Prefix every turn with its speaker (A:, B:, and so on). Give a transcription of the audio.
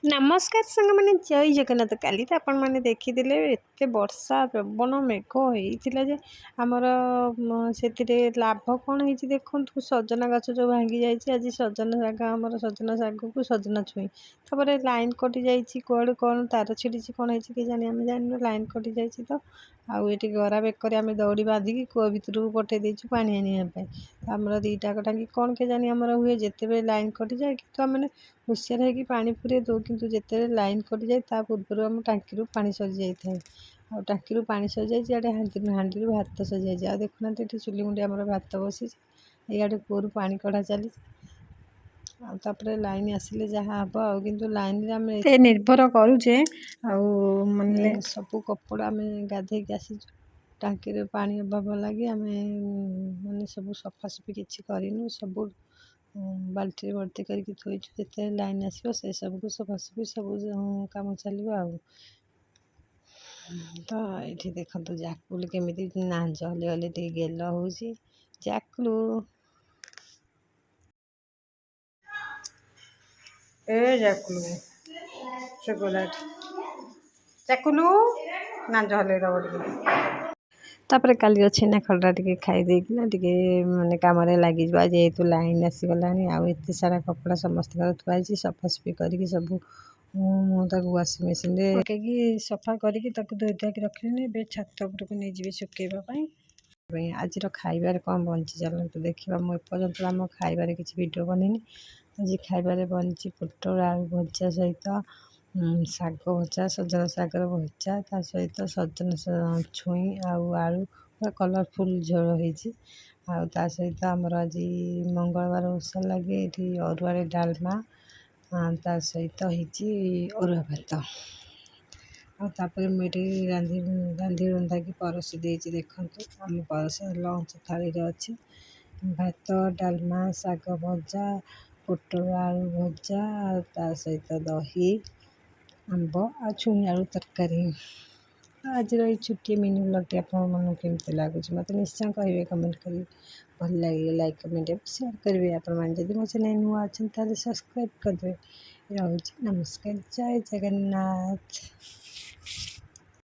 A: ନମସ୍କାର ସାଙ୍ଗମାନେ, ଜୟ ଜଗନ୍ନାଥ। କାଲି ତ ଆପଣମାନେ ଦେଖିଥିଲେ ଏତେ ବର୍ଷା ପ୍ରବଳ ମେଘ ହେଇଥିଲା ଯେ ଆମର ସେଥିରେ ଲାଭ କ'ଣ ହେଇଛି ଦେଖନ୍ତୁ। ସଜନା ଗଛ ଯେଉଁ ଭାଙ୍ଗି ଯାଇଛି, ଆଜି ସଜନା ଶାଗ, ଆମର ସଜନା ଶାଗକୁ ସଜନା ଛୁଇଁ, ତାପରେ ଲାଇନ୍ କଟିଯାଇଛି। କୁଆଡ଼େ କ'ଣ ତାର ଛିଡ଼ିଛି, କ'ଣ ହେଇଛି କେଜାଣି, ଆମେ ଜାଣିନୁ। ଲାଇନ୍ କଟିଯାଇଛି ତ ଆଉ ଏଠି ଗରା ବେକରେ ଆମେ ଦଉଡ଼ି ବାନ୍ଧିକି କୂଅ ଭିତରକୁ ପଠାଇ ଦେଇଛୁ ପାଣି ଆଣିବା ପାଇଁ। ଆମର ଦୁଇଟା ଟାଙ୍କି କ'ଣ କେଜାଣି ଆମର ହୁଏ ଯେତେବେଳେ ଲାଇନ୍ କଟିଯାଏ, କିନ୍ତୁ ଆମେ ହୁସିଆର ହେଇକି ପାଣି ପୁରେଇ ଦେଉ। କିନ୍ତୁ ଯେତେବେଳେ ଲାଇନ୍ କଟିଯାଏ ତା ପୂର୍ବରୁ ଆମ ଟାଙ୍କିରୁ ପାଣି ସରିଯାଇଥାଏ। ଆଉ ଟାଙ୍କିରୁ ପାଣି ସରିଯାଇଛି, ଇଆଡ଼େ ହାଣ୍ଡିରୁ ଭାତ ସରିଯାଇଛି। ଆଉ ଦେଖୁନାହାନ୍ତି ଏଠି ଚୁଲି ମୁଣ୍ଡି ଆମର ଭାତ ବସିଛି, ଇଆଡ଼େ କୂଅରୁ ପାଣି କଢ଼ା ଚାଲିଛି। ଆଉ ତାପରେ ଲାଇନ୍ ଆସିଲେ ଯାହା ହେବ ଆଉ। କିନ୍ତୁ ଲାଇନ୍ରେ ଆମେ ଏତେ ନିର୍ଭର କରୁଛେ। ଆଉ ମାନେ ସବୁ କପଡ଼ା ଆମେ ଗାଧେଇକି ଆସିଛୁ, ଟାଙ୍କିରେ ପାଣି ଅଭାବ ଲାଗି ଆମେ ମାନେ ସବୁ ସଫାସଫି କିଛି କରିନୁ। ସବୁ ବାଲ୍ଟିରେ ଭର୍ତ୍ତି କରିକି ଥୋଇଛୁ। ଯେତେବେଳେ ଲାଇନ୍ ଆସିବ ସେସବୁକୁ ସଫାସଫି ସବୁ କାମ ଚାଲିବ ଆଉ। ତ ଏଠି ଦେଖନ୍ତୁ ଜାକୁଲି କେମିତି ନାଞ୍ଜ ହଲେ ହଲେ ଟିକେ ଗେଲ ହେଉଛି। ଜାକୁଲୁ ଜାକୁଲୁ ଚାକୁଲୁ ନାଞ୍ଜ ହଲେଇ ଦେବ ଟିକେ। ତାପରେ କାଲିର ଛେନା ଖରଡ଼ା ଟିକେ ଖାଇ ଦେଇକିନା ଟିକେ ମାନେ କାମରେ ଲାଗିଯିବ। ଯେହେତୁ ଲାଇନ୍ ଆସିଗଲାଣି, ଆଉ ଏତେ ସାରା କପଡ଼ା ସମସ୍ତଙ୍କର ଥୁଆ ହେଇଛି, ସଫାସଫି କରିକି ସବୁ ମୁଁ ତାକୁ ୱାସିଂ ମେସିନ୍ରେ ପକେଇକି ସଫା କରିକି ତାକୁ ଧୋଇ ଧୁଆକି ରଖିଲିଣି। ଏବେ ଛାତ ଉପରକୁ ନେଇଯିବି ଶୁଖେଇବା ପାଇଁ। ଆଜିର ଖାଇବାରେ କ'ଣ ବନିଛି ଚାଲନ୍ତୁ ଦେଖିବା। ମୁଁ ଏପର୍ଯ୍ୟନ୍ତ ଆମ ଖାଇବାରେ କିଛି ଭିଡ଼ିଓ ବନେଇନି। ଆଜି ଖାଇବାରେ ବନିଛି ପୋଟଳ ଆଳୁ ଭଜା ସହିତ ଶାଗ ଭଜା, ସଜନା ଶାଗର ଭଜା, ତା ସହିତ ସଜନା ଛୁଇଁ ଆଉ ଆଳୁ ପୁରା କଲର୍ଫୁଲ୍ ଝୋଳ ହେଇଛି। ଆଉ ତା ସହିତ ଆମର ଆଜି ମଙ୍ଗଳବାର ଓଷା ଲାଗି ଏଠି ଅରୁଆରେ ଡାଲମା, ତା ସହିତ ହେଇଛି ଅରୁଆ ଭାତ। ଆଉ ତାପରେ ମୁଁ ଏଠି ରାନ୍ଧି ରୁନ୍ଧାକି ପରସି ଦେଇଛି। ଦେଖନ୍ତୁ ଆମ ପରସ ଲଞ୍ଚ ଥାଳିରେ ଅଛି ଭାତ, ଡାଲମା, ଶାଗ ଭଜା, ପୋଟଳ ଆଳୁ ଭଜା, ଆଉ ତା ସହିତ ଦହି, ଆମ୍ବ ଆଉ ଛୁଇଁ ଆଳୁ ତରକାରୀ। ଆଜିର ଏଇ ଛୁଟି ମିନି ବ୍ଲଗ୍ଟି ଆପଣମାନଙ୍କୁ କେମିତି ଲାଗୁଛି ମୋତେ ନିଶ୍ଚୟ କହିବେ କମେଣ୍ଟ କରି। ଭଲ ଲାଗିଲେ ଲାଇକ୍, କମେଣ୍ଟ ଏବଂ ସେୟାର କରିବେ। ଆପଣମାନେ ଯଦି ମୋ ଚ୍ୟାନେଲ୍ ନୂଆ ଅଛନ୍ତି ତାହେଲେ ସବସ୍କ୍ରାଇବ୍ କରିଦେବେ। ରହୁଛି, ନମସ୍କାର, ଜୟ ଜଗନ୍ନାଥ।